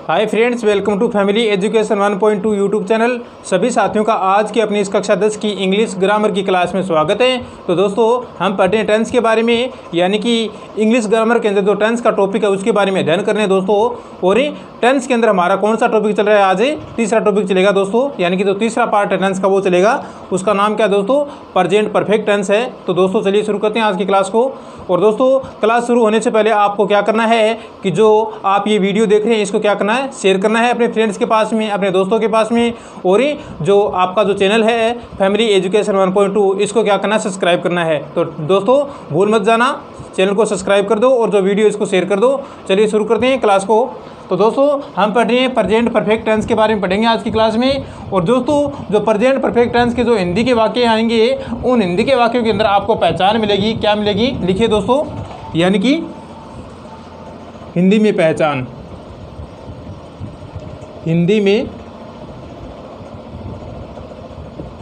Hi friends, welcome to family education 1.2 YouTube channel. सभी साथियों का आज की अपनी इस कक्षा 10 की इंग्लिश ग्रामर की क्लास में स्वागत है। तो दोस्तों, हम पढ़ रहे हैं टेंस के बारे में, यानी कि इंग्लिश ग्रामर के अंदर जो टेंस का टॉपिक है उसके बारे में अध्ययन करने हैं दोस्तों। और टेंस के अंदर हमारा कौन सा टॉपिक चल रहा है? आज तीसरा टॉपिक चलेगा दोस्तों, यानी कि जो तीसरा पार्ट है टेंस का वो चलेगा। उसका नाम क्या है दोस्तों? प्रेजेंट परफेक्ट टेंस है। तो दोस्तों चलिए शुरू करते हैं आज की क्लास को। और दोस्तों, क्लास शुरू होने से पहले आपको क्या करना है कि जो आप ये वीडियो देख रहे हैं इसको क्या करना है, शेयर करना है अपने फ्रेंड्स के पास में, अपने दोस्तों के पास में। और जो आपका जो चैनल है फैमिली एजुकेशन 1.2, इसको क्या करना है, सब्सक्राइब करना है। तो दोस्तों भूल मत जाना, चैनल को सब्सक्राइब कर दो और जो वीडियो इसको शेयर कर दो। चलिए शुरू करते हैं क्लास को। तो दोस्तों, हम पढ़ रहे हैं प्रेजेंट परफेक्ट टेंस के बारे में पढ़ेंगे आज की क्लास में। और दोस्तों, जो प्रेजेंट परफेक्ट टेंस के जो हिंदी के वाक्य आएंगे, उन हिंदी के वाक्यों के अंदर आपको पहचान मिलेगी। क्या मिलेगी? लिखिए दोस्तों, यानी कि हिंदी में पहचान, हिंदी में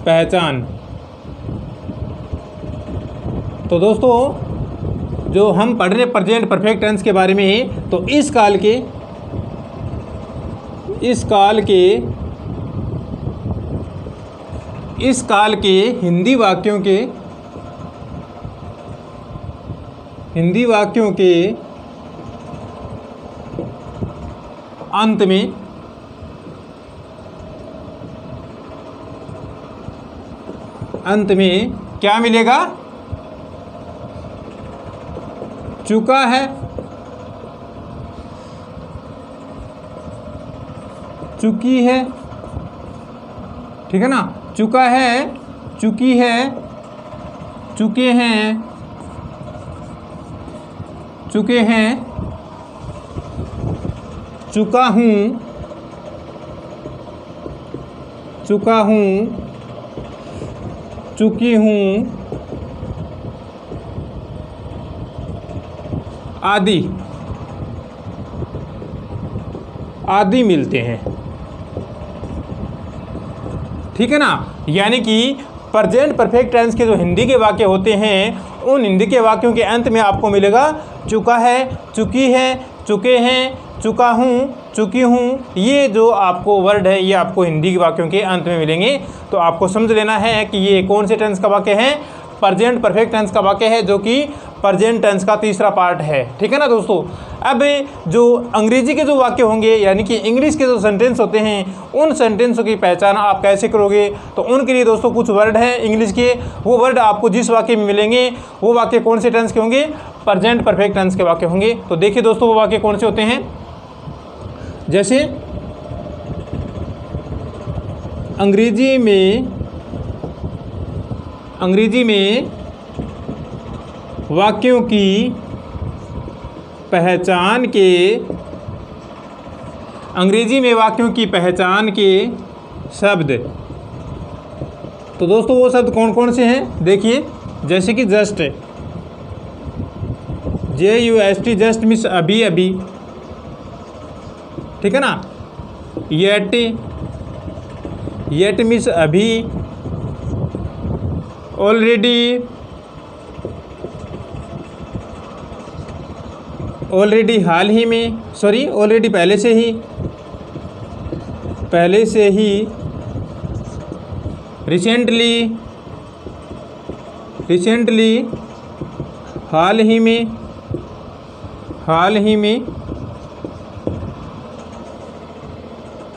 पहचान। तो दोस्तों, जो हम पढ़ रहे हैं प्रेजेंट परफेक्ट टेंस के बारे में, तो इस काल के हिंदी वाक्यों के अंत में क्या मिलेगा? चुका है, चुकी है, ठीक है ना? चुका है, चुकी है, चुके हैं, चुके हैं, चुका हूँ, चुका हूँ, चुकी हूँ, आदि आदि मिलते हैं, ठीक है ना? यानी कि प्रेजेंट परफेक्ट टेंस के जो हिंदी के वाक्य होते हैं, उन हिंदी के वाक्यों के अंत में आपको मिलेगा चुका है, चुकी है, चुके हैं, चुका हूँ, चुकी हूँ। ये जो आपको वर्ड है ये आपको हिंदी के वाक्यों के अंत में मिलेंगे। तो आपको समझ लेना है कि ये कौन से टेंस का वाक्य है? प्रेजेंट परफेक्ट टेंस का वाक्य है, जो कि प्रेजेंट टेंस का तीसरा पार्ट है, ठीक है ना दोस्तों। अब जो अंग्रेजी के जो वाक्य होंगे, यानी कि इंग्लिश के जो सेंटेंस होते हैं, उन सेंटेंसों की पहचान आप कैसे करोगे? तो उनके लिए दोस्तों कुछ वर्ड हैं इंग्लिश के, वो वर्ड आपको जिस वाक्य में मिलेंगे वो वाक्य कौन से टेंस के होंगे? प्रेजेंट परफेक्ट टेंस के वाक्य होंगे। तो देखिए दोस्तों, वो वाक्य कौन से होते हैं। जैसे अंग्रेजी में वाक्यों की पहचान के शब्द। तो दोस्तों, वो शब्द कौन कौन से हैं? देखिए, जैसे कि जस्ट, JUST, जस्ट मीन्स अभी अभी, ठीक है ना? येट मीन्स अभी, ऑलरेडी हाल ही में, ऑलरेडी पहले से ही, रिसेंटली हाल ही में,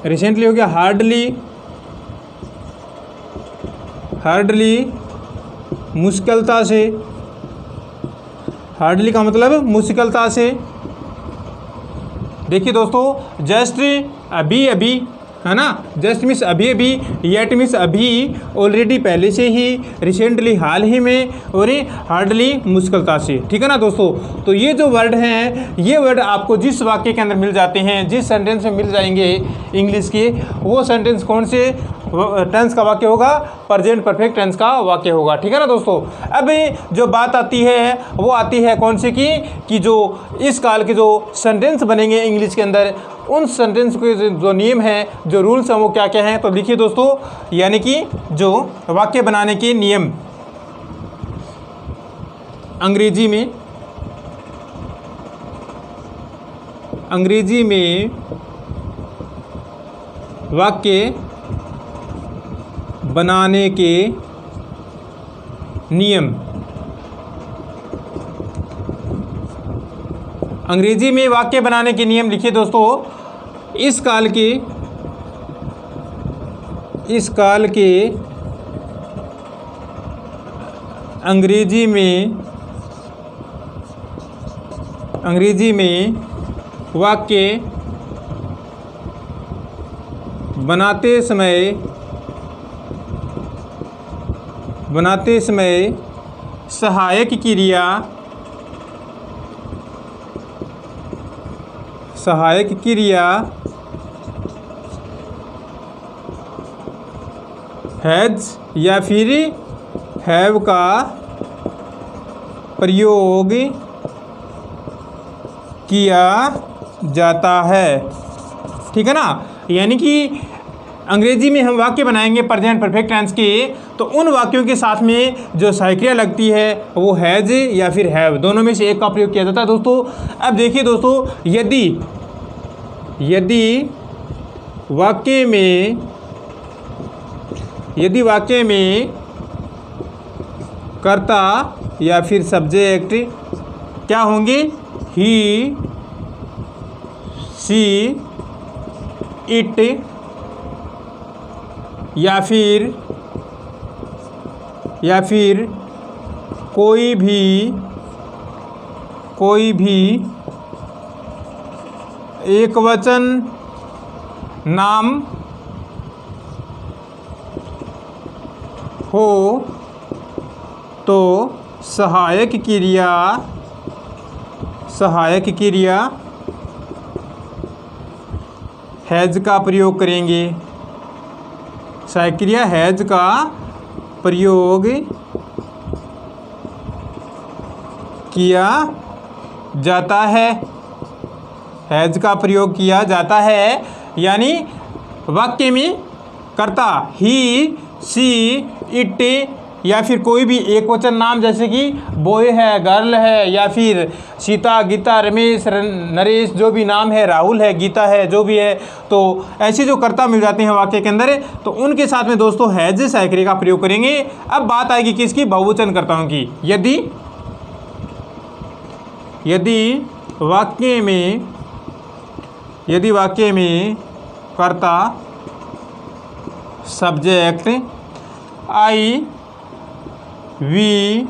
रिसेंटली हो गया हार्डली, मुश्किलता से, हार्डली का मतलब मुश्किलता से। देखिए दोस्तों, जस्ट अभी अभी, है ना? जस्ट मीन्स अभी अभी, येट मीन्स अभी, ऑलरेडी पहले से ही, रिसेंटली हाल ही में, और हार्डली मुश्किलता से, ठीक है ना दोस्तों। तो ये जो वर्ड हैं, ये वर्ड आपको जिस वाक्य के अंदर मिल जाते हैं, जिस सेंटेंस में मिल जाएंगे इंग्लिश के, वो सेंटेंस कौन से टेंस का वाक्य होगा? प्रेजेंट परफेक्ट टेंस का वाक्य होगा, ठीक है ना दोस्तों। अब जो बात आती है वो आती है कौन से कि जो इस काल के जो सेंटेंस बनेंगे इंग्लिश के अंदर, उन सेंटेंस के जो नियम हैं, जो रूल्स हैं, वो क्या क्या हैं। तो लिखिए दोस्तों, यानी कि जो वाक्य बनाने के नियम अंग्रेजी में वाक्य बनाने के नियम। अंग्रेजी में वाक्य बनाने के नियम लिखिए दोस्तों। इस काल के अंग्रेजी में वाक्य बनाते समय सहायक क्रिया हैज या फिर हैव का प्रयोग किया जाता है। ठीक है ना। यानी कि अंग्रेजी में हम वाक्य बनाएंगे प्रेजेंट परफेक्ट टेंस के, तो उन वाक्यों के साथ में जो सहायक क्रिया लगती है वो हैज या फिर हैव, दोनों में से एक का प्रयोग किया जाता है दोस्तों। अब देखिए दोस्तों, यदि वाक्य में कर्ता या फिर सब्जेक्ट क्या होंगे, ही, सी, इट या फिर कोई भी एकवचन नाम हो तो सहायक क्रिया हैज का प्रयोग करेंगे। सहायक क्रिया हैज का प्रयोग किया जाता है। हैज का प्रयोग किया जाता है यानी वाक्य में कर्ता ही, सी, इट या फिर कोई भी एक वचन नाम जैसे कि बॉय है, गर्ल है या फिर सीता, गीता, रमेश, नरेश, जो भी नाम है, राहुल है, गीता है, जो भी है, तो ऐसे जो कर्ता मिल जाते हैं वाक्य के अंदर, तो उनके साथ में दोस्तों हैज सहायक क्रिया का प्रयोग करेंगे। अब बात आएगी किसकी, बहुवचन कर्ताओं की। यदि वाक्य में कर्ता सब्जेक्ट आई, वी,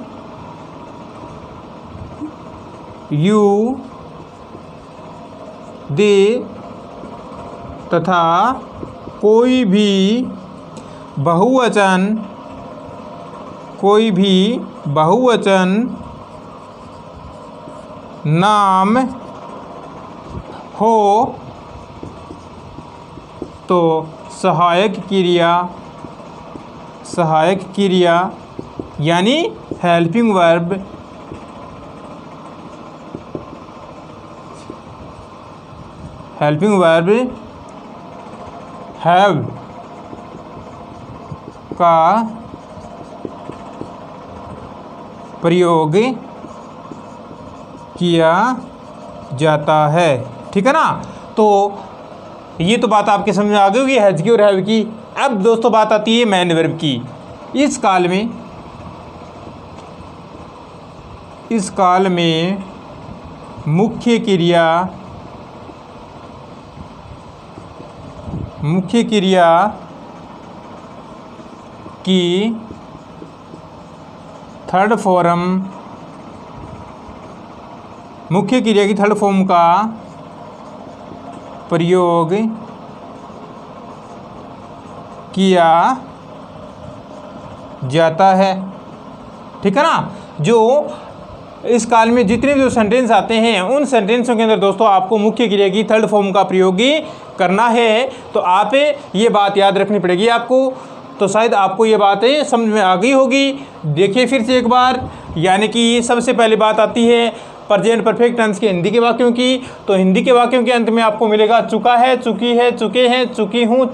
यू, दे तथा कोई भी बहुवचन नाम हो तो सहायक क्रिया यानी हेल्पिंग वर्ब हैव का प्रयोग किया जाता है। ठीक है ना। तो ये तो बात आपके समझ में आ गई होगी हैज की और हैव की। अब दोस्तों बात आती है मैन वर्ब की। इस काल में मुख्य क्रिया की थर्ड फॉर्म का प्रयोग किया जाता है। ठीक है ना। जो इस काल में जितने भी जो सेंटेंस आते हैं उन सेंटेंसों के अंदर दोस्तों आपको मुख्य क्रिया की थर्ड फॉर्म का प्रयोग करना है। तो आप ये बात याद रखनी पड़ेगी आपको। तो शायद आपको ये बातें समझ में आ गई होगी। देखिए फिर से एक बार, यानी कि सबसे पहले बात आती है प्रेजेंट परफेक्ट टेंस के हिंदी के वाक्यों की। तो हिंदी के वाक्यों के अंत में आपको मिलेगा चुका है, चुकी है, चुके हैं, चुकी हूँ,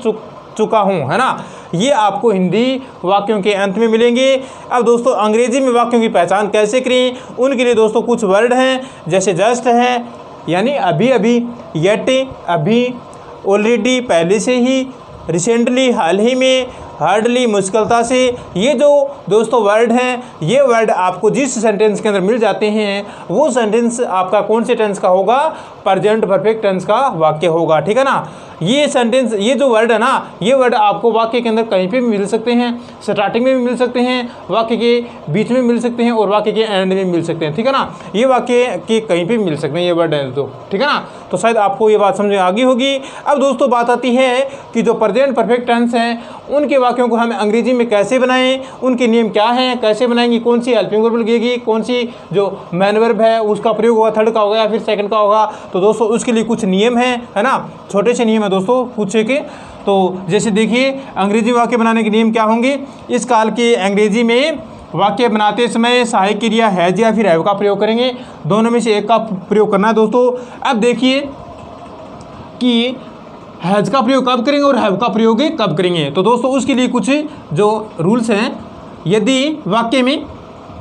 चुका हूँ, है ना। ये आपको हिंदी वाक्यों के अंत में मिलेंगे। अब दोस्तों अंग्रेजी में वाक्यों की पहचान कैसे करें, उनके लिए दोस्तों कुछ वर्ड हैं, जैसे जस्ट है यानी अभी अभी, येट अभी, ऑलरेडी पहले से ही, रिसेंटली, हाल ही में, हार्डली, मुश्किलता से, ये जो दोस्तों वर्ड हैं, ये वर्ड आपको जिस सेंटेंस के अंदर मिल जाते हैं वो सेंटेंस आपका कौन से टेंस का होगा? प्रेजेंट परफेक्ट टेंस का वाक्य होगा। ठीक है ना। ये सेंटेंस, ये जो वर्ड है ना, ये वर्ड आपको वाक्य के अंदर कहीं पे भी मिल सकते हैं, स्टार्टिंग में भी मिल सकते हैं, वाक्य के बीच में मिल सकते हैं और वाक्य के एंड में मिल सकते हैं। ठीक है ना। ये वाक्य के कहीं पे भी मिल सकते हैं ये वर्ड है तो। ठीक है ना। तो शायद आपको ये बात समझ में आ गई होगी। अब दोस्तों बात आती है कि जो प्रेजेंट परफेक्ट टेंस हैं उनके वाक्यों को हम अंग्रेजी में कैसे बनाएं, उनके नियम क्या हैं, कैसे बनाएंगे, कौन सी हेल्पिंग वर्ब लगेगी, कौन सी जो मैन वर्ब है उसका प्रयोग होगा, थर्ड का होगा या फिर सेकंड का होगा। तो दोस्तों उसके लिए कुछ नियम हैं, है ना, छोटे से नियम है दोस्तों पूछे के। तो जैसे देखिए अंग्रेजी वाक्य बनाने के नियम क्या होंगे। इस काल के अंग्रेजी में वाक्य बनाते समय सहायक क्रिया हैज या फिर हैव का प्रयोग करेंगे, दोनों में से एक का प्रयोग करना है दोस्तों। अब देखिए कि हैज का प्रयोग कब करेंगे और हैव का प्रयोग कब करेंगे। तो दोस्तों उसके लिए कुछ जो रूल्स हैं, यदि वाक्य में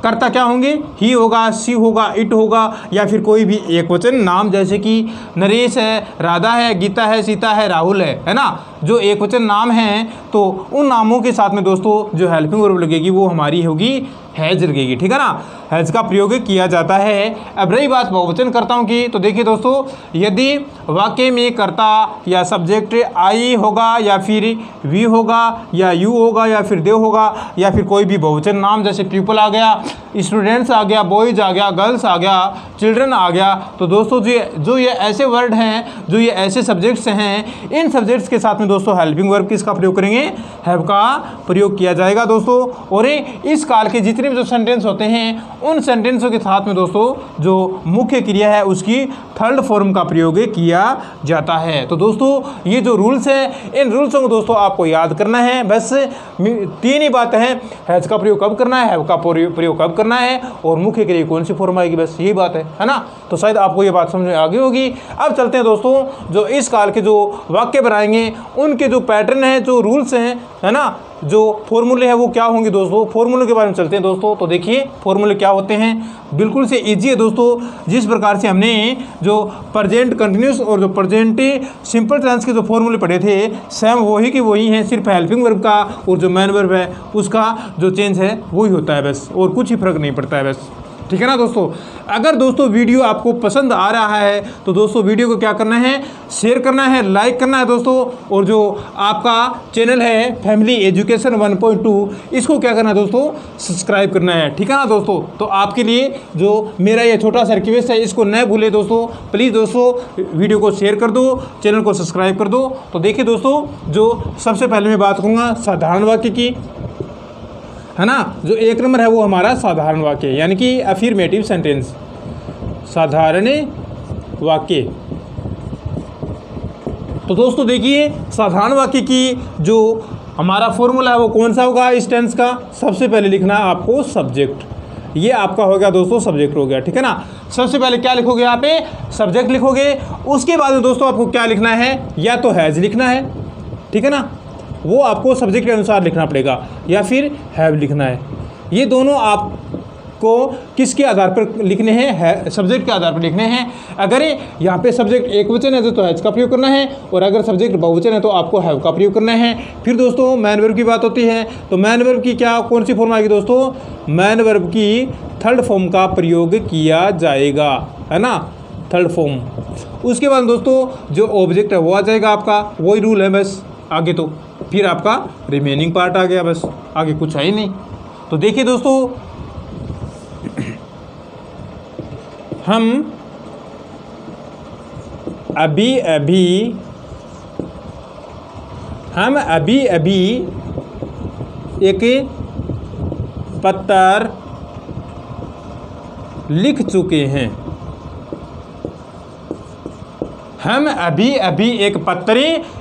कर्ता क्या होंगे, ही होगा, सी होगा, इट होगा या फिर कोई भी एक वचन नाम, जैसे कि नरेश है, राधा है, गीता है, सीता है, राहुल है ना, जो एक वचन नाम हैं, तो उन नामों के साथ में दोस्तों जो हेल्पिंग वर्ब लगेगी वो हमारी होगी हैज लगेगी। ठीक है ना। हैज का प्रयोग किया जाता है। अब रही बात बहुवचन कर्ताओं की, तो देखिए दोस्तों यदि वाक्य में कर्ता या सब्जेक्ट आई होगा या फिर वी होगा या यू होगा या फिर दे होगा या फिर कोई भी बहुवचन नाम जैसे पीपल आ गया, स्टूडेंट्स आ गया, बॉयज़ आ गया, गर्ल्स आ गया, चिल्ड्रन आ गया, तो दोस्तों जो ये ऐसे वर्ड हैं, जो ये ऐसे सब्जेक्ट्स हैं, इन सब्जेक्ट्स के साथ में दोस्तों हेल्पिंग वर्ब किसका प्रयोग करेंगे? हैव का प्रयोग किया जाएगा दोस्तों। और इस काल के जितने भी जो सेंटेंस होते हैं उन सेंटेंसों के साथ में दोस्तों जो मुख्य क्रिया है उसकी थर्ड फॉर्म का प्रयोग किया जाता है। तो दोस्तों ये जो रूल्स हैं, इन रूल्सों को दोस्तों आपको याद करना है। बस तीन ही बातें हैं, हैज का प्रयोग कब करना है, हैव का प्रयोग कब करना है और मुख्य क्रिया कौन सी फॉर्म आएगी, बस यही बात है ना। तो शायद आपको ये बात समझ में आ गई होगी। अब चलते हैं दोस्तों जो इस काल के जो वाक्य बनाएंगे उनके जो पैटर्न है, जो रूल्स हैं, है ना, जो फॉर्मूले हैं वो क्या होंगे दोस्तों। फॉर्मूले के बारे में चलते हैं दोस्तों। तो देखिए फॉर्मूले क्या होते हैं, बिल्कुल से इजी है दोस्तों। जिस प्रकार से हमने जो प्रेजेंट कंटिन्यूस और जो प्रेजेंट सिंपल टेंस के जो फॉर्मूले पढ़े थे सेम वही की वही हैं, सिर्फ हेल्पिंग वर्ब का और जो मैन वर्ब है उसका जो चेंज है वही होता है बस, और कुछ ही फर्क नहीं पड़ता है बस। ठीक है ना दोस्तों। अगर दोस्तों वीडियो आपको पसंद आ रहा है तो दोस्तों वीडियो को क्या करना है, शेयर करना है, लाइक करना है दोस्तों। और जो आपका चैनल है फैमिली एजुकेशन 1.2 इसको क्या करना है दोस्तों, सब्सक्राइब करना है। ठीक है ना दोस्तों। तो आपके लिए जो मेरा ये छोटा सा रिक्वेस्ट है इसको न भूले दोस्तों, प्लीज़ दोस्तों वीडियो को शेयर कर दो, चैनल को सब्सक्राइब कर दो। तो देखिए दोस्तों जो सबसे पहले मैं बात करूँगा साधारण वाक्य की, है ना। जो एक नंबर है वो हमारा साधारण वाक्य यानी कि अफर्मेटिव सेंटेंस, साधारण वाक्य। तो दोस्तों देखिए साधारण वाक्य की जो हमारा फॉर्मूला है वो कौन सा होगा इस टेंस का। सबसे पहले लिखना है आपको सब्जेक्ट, ये आपका हो गया दोस्तों सब्जेक्ट हो गया। ठीक है ना। सबसे पहले क्या लिखोगे, यहाँ पे सब्जेक्ट लिखोगे। उसके बाद में दोस्तों आपको क्या लिखना है, या तो हैज़ लिखना है, ठीक है ना, वो आपको सब्जेक्ट के अनुसार लिखना पड़ेगा, या फिर हैव लिखना है। ये दोनों आपको किसके आधार पर लिखने हैं, सब्जेक्ट के आधार पर लिखने हैं। अगर यहाँ पे सब्जेक्ट एक वचन है तो हैज का प्रयोग करना है, और अगर सब्जेक्ट बहुवचन है तो आपको हैव का प्रयोग करना है। फिर दोस्तों मैन वर्ब की बात होती है, तो मैन वर्ब की क्या कौन सी फॉर्म आएगी दोस्तों, मैन वर्ब की थर्ड फॉर्म का प्रयोग किया जाएगा, है ना, थर्ड फॉर्म। उसके बाद दोस्तों जो ऑब्जेक्ट है वो आ जाएगा आपका, वही रूल है बस। आगे तो फिर आपका रिमेनिंग पार्ट आ गया, बस आगे कुछ है ही नहीं। तो देखिए दोस्तों हम अभी अभी एक पत्र लिख चुके हैं। हम अभी अभी एक पत्र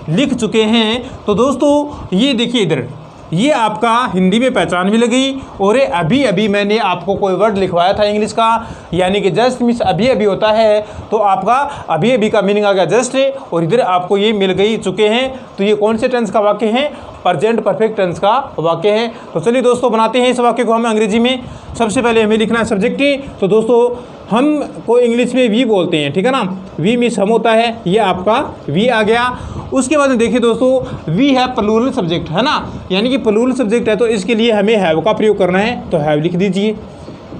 लिख चुके हैं। तो दोस्तों ये देखिए इधर, ये आपका हिंदी में पहचान भी लगी। और अभी अभी मैंने आपको कोई वर्ड लिखवाया था इंग्लिश का, यानी कि जस्ट मिस अभी अभी होता है, तो आपका अभी अभी का मीनिंग आ गया जस्ट, और इधर आपको ये मिल गई चुके हैं। तो ये कौन से टेंस का वाक्य है, प्रेजेंट परफेक्ट टेंस का वाक्य है। तो चलिए दोस्तों बनाते हैं इस वाक्य को हम अंग्रेजी में। सबसे पहले हमें लिखना है सब्जेक्ट। तो दोस्तों हम को इंग्लिश में वी बोलते हैं, ठीक है ना। वी मीन्स हम होता है, ये आपका वी आ गया। उसके बाद में देखिए दोस्तों, वी है प्लूरल सब्जेक्ट, है ना, यानी कि प्लूरल सब्जेक्ट है, तो इसके लिए हमें हैव का प्रयोग करना है, तो हैव लिख दीजिए।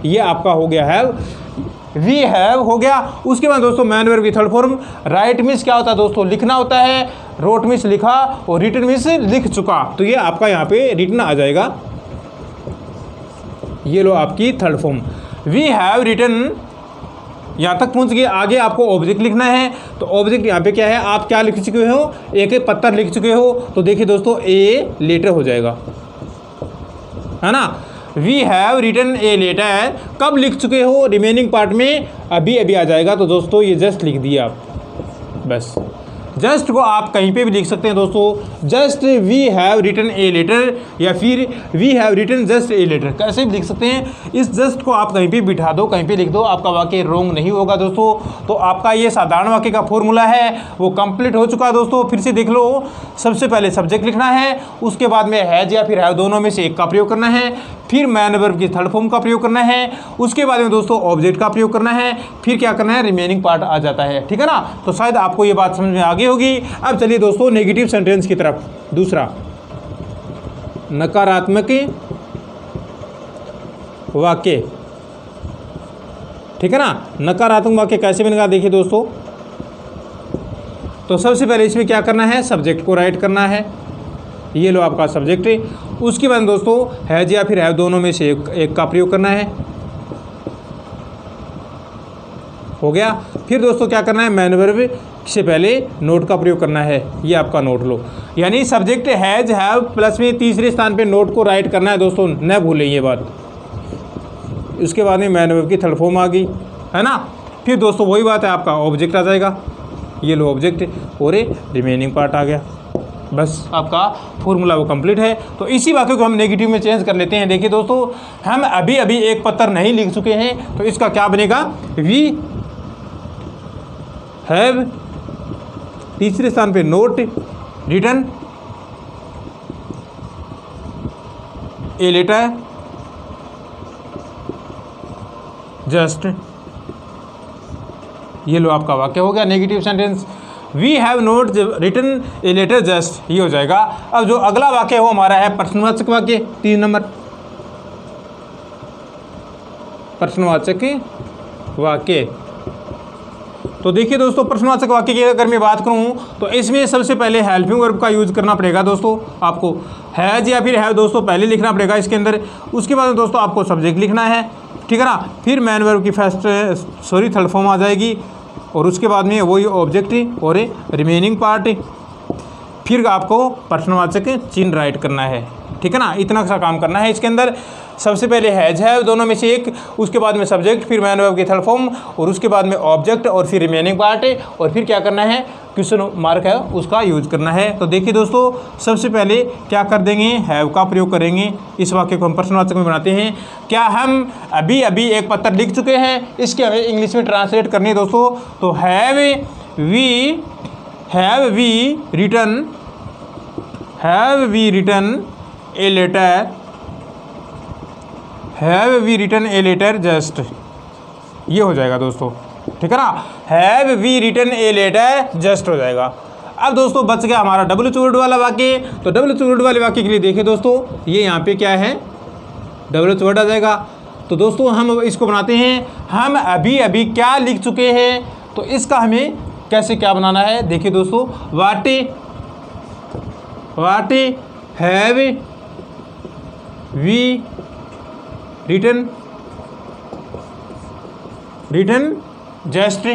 ये आपका हो गया हैव, वी हैव हो गया। उसके बाद दोस्तों मैन वर्ब की थर्ड फॉर्म, राइट मीन्स क्या होता है दोस्तों, लिखना होता है, रोट मीन्स लिखा, और रिटन मीन्स लिख चुका, तो ये आपका यहाँ पे रिटन आ जाएगा। ये लो आपकी third form, we have written. यहाँ तक पहुँच गए, आगे आपको ऑब्जेक्ट लिखना है, तो ऑब्जेक्ट यहाँ पे क्या है, आप क्या लिख चुके हो, एक पत्थर लिख चुके हो, तो देखिए दोस्तों ए लेटर हो जाएगा, है ना। We have written a letter, कब लिख चुके हो, रिमेनिंग पार्ट में अभी अभी आ जाएगा, तो दोस्तों ये जस्ट लिख दिया आप, बस। जस्ट को आप कहीं पे भी लिख सकते हैं दोस्तों, just we have written a letter, या फिर we have written just a letter, कैसे भी लिख सकते हैं। इस जस्ट को आप कहीं पे बिठा दो, कहीं पे लिख दो, आपका वाक्य रॉन्ग नहीं होगा दोस्तों। तो आपका ये साधारण वाक्य का फॉर्मूला है वो कंप्लीट हो चुका है दोस्तों। फिर से देख लो, सबसे पहले सब्जेक्ट लिखना है, उसके बाद में हैज या फिर हैव दोनों में से एक का प्रयोग करना है, फिर मैन वर्ब की थर्ड फॉर्म का प्रयोग करना है, उसके बाद में दोस्तों ऑब्जेक्ट का प्रयोग करना है, फिर क्या करना है, रिमेनिंग पार्ट आ जाता है, ठीक है ना। तो शायद आपको ये बात समझ में आ गई होगी। अब चलिए दोस्तों नेगेटिव सेंटेंस की तरफ। दूसरा, नकारात्मक वाक्य, ठीक है ना। नकारात्मक वाक्य कैसे बनेगा, देखिए दोस्तों, तो सबसे पहले इसमें क्या करना है, सब्जेक्ट को राइट करना है, ये लो आपका सब्जेक्ट है। उसके बाद दोस्तों हैज या फिर हैव दोनों में से एक का प्रयोग करना है, हो गया। फिर दोस्तों क्या करना है, मैन वर्ब से पहले नोट का प्रयोग करना है, ये आपका नोट लो, यानी सब्जेक्ट हैज हैव प्लस में तीसरे स्थान पे नोट को राइट करना है दोस्तों, न भूलें ये बात। उसके बाद में मैन वर्ब की थर्ड फॉर्म आ गई, है ना। फिर दोस्तों वही बात है, आपका ऑब्जेक्ट आ जाएगा, ये लो ऑब्जेक्ट, और रिमेनिंग पार्ट आ गया, बस आपका फॉर्मूला वो कंप्लीट है। तो इसी वाक्य को हम नेगेटिव में चेंज कर लेते हैं। देखिए दोस्तों, हम अभी अभी एक पत्थर नहीं लिख चुके हैं, तो इसका क्या बनेगा, वी हैव, तीसरे स्थान पे not written a letter just, ये लो आपका वाक्य हो गया negative sentence, we have not written a letter just, ये हो जाएगा। अब जो अगला वाक्य वो हमारा है प्रश्नवाचक वाक्य, 3 नंबर, प्रश्नवाचक वाक्य। तो देखिए दोस्तों, प्रश्नवाचक वाक्य की अगर मैं बात करूं तो इसमें सबसे पहले हेल्पिंग वर्ब का यूज करना पड़ेगा दोस्तों, आपको हैज या फिर हैव दोस्तों पहले लिखना पड़ेगा इसके अंदर। उसके बाद दोस्तों आपको सब्जेक्ट लिखना है, ठीक है ना। फिर मैन वर्ब की थर्ड फॉर्म आ जाएगी, और उसके बाद में वही ऑब्जेक्ट और रिमेनिंग पार्ट, फिर आपको प्रश्नवाचक चिन्ह राइट करना है, ठीक है ना। इतना सा काम करना है इसके अंदर। सबसे पहले हैज हैव दोनों में से एक, उसके बाद में सब्जेक्ट, फिर मैन वर्ब की थर्ड फॉर्म, और उसके बाद में ऑब्जेक्ट, और फिर रिमेनिंग पार्ट, और फिर क्या करना है, क्वेश्चन मार्क है उसका यूज करना है। तो देखिए दोस्तों, सबसे पहले क्या कर देंगे, हैव का प्रयोग करेंगे। इस वाक्य को हम प्रश्नवाचक में बनाते हैं। क्या हम अभी अभी एक पत्थर लिख चुके हैं, इसके हमें इंग्लिश में ट्रांसलेट करनी है दोस्तों। तो have we written a letter, have we written a letter just, ये हो जाएगा दोस्तों, ठीक है ना। Have we written a letter just हो जाएगा। अब दोस्तों बच गया हमारा डबल वर्ड वाला वाक्य। तो डबल वर्ड वाले वाक्य के लिए देखिए दोस्तों, ये यहाँ पे क्या है, डबल वर्ड आ जाएगा। तो दोस्तों हम इसको बनाते हैं, हम अभी अभी क्या लिख चुके हैं, तो इसका हमें कैसे क्या बनाना है, देखिए दोस्तों, what have we written just,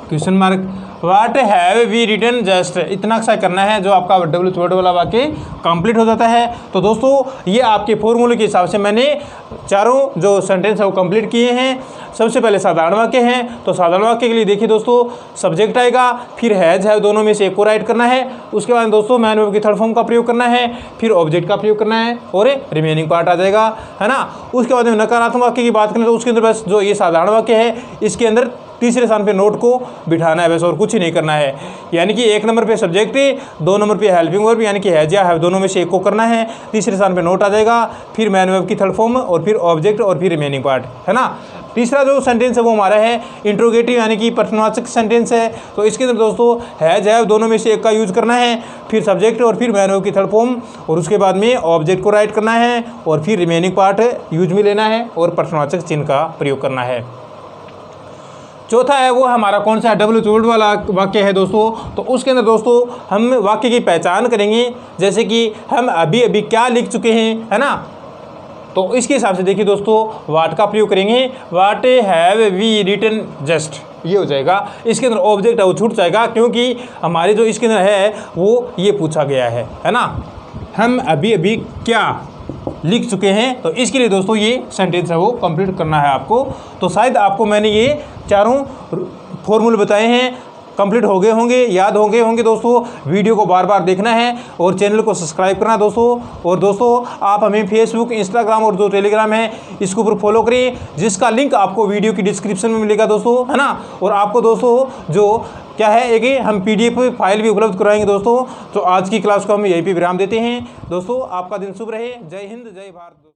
question mark, what have we written just, इतना सा करना है, जो आपका डबल वर्ड वाला वाक्य कंप्लीट हो जाता है। तो दोस्तों ये आपके फॉर्मूले के हिसाब से मैंने चारों जो सेंटेंस है वो कंप्लीट किए हैं। सबसे पहले साधारण वाक्य हैं, तो साधारण वाक्य के लिए देखिए दोस्तों, सब्जेक्ट आएगा, फिर हैज हैव दोनों में से एक को राइट करना है, उसके बाद दोस्तों मैन वर्ब की थर्ड फॉर्म का प्रयोग करना है, फिर ऑब्जेक्ट का प्रयोग करना है, और रिमेनिंग पार्ट आ जाएगा, है ना। उसके बाद में नकारात्मक वाक्य की बात करें तो उसके अंदर बस जो ये साधारण वाक्य है, इसके अंदर तीसरे स्थान पे नोट को बिठाना है, बस और कुछ ही नहीं करना है। यानी कि 1 नंबर पे सब्जेक्ट, 2 नंबर पे हेल्पिंग वर्ब यानी कि हैज या हैव दोनों में से एक को करना है, तीसरे स्थान पे नोट आ जाएगा, फिर मैन वर्ब की थर्ड फॉर्म और फिर ऑब्जेक्ट और फिर रिमेनिंग पार्ट, है ना। तीसरा जो सेंटेंस है वो हमारा है इंट्रोगेटिव यानी कि प्रश्नवाचक सेंटेंस है। तो इसके अंदर दोस्तों हैज हैव दोनों में से एक का यूज करना है, फिर सब्जेक्ट और फिर मैन वर्ब की थर्ड फॉर्म और उसके बाद में ऑब्जेक्ट को राइट करना है और फिर रिमेनिंग पार्ट यूज में लेना है और प्रश्नवाचक चिन्ह का प्रयोग करना है। चौथा है वो हमारा कौन सा WH वाला वाक्य है दोस्तों। तो उसके अंदर दोस्तों हम वाक्य की पहचान करेंगे, जैसे कि हम अभी अभी क्या लिख चुके हैं, है ना। तो इसके हिसाब से देखिए दोस्तों वाट का प्रयोग करेंगे, what have we written just, ये हो जाएगा। इसके अंदर ऑब्जेक्ट है वो छूट जाएगा क्योंकि हमारे जो इसके अंदर है वो ये पूछा गया है ना। हम अभी अभी क्या लिख चुके हैं, तो इसके लिए दोस्तों ये सेंटेंस है वो कंप्लीट करना है आपको। तो शायद आपको मैंने ये चारों फॉर्मूले बताए हैं, कंप्लीट हो गए होंगे, याद हो गए होंगे दोस्तों। वीडियो को बार बार देखना है और चैनल को सब्सक्राइब करना दोस्तों। और दोस्तों आप हमें फेसबुक, इंस्टाग्राम और जो टेलीग्राम है इसके ऊपर फॉलो करिए, जिसका लिंक आपको वीडियो की डिस्क्रिप्शन में मिलेगा दोस्तों, है ना। और आपको दोस्तों जो क्या है एक हम PDF फाइल भी उपलब्ध कराएंगे दोस्तों। तो आज की क्लास को हम यहीं पे विराम देते हैं दोस्तों। आपका दिन शुभ रहे। जय हिंद, जय भारत।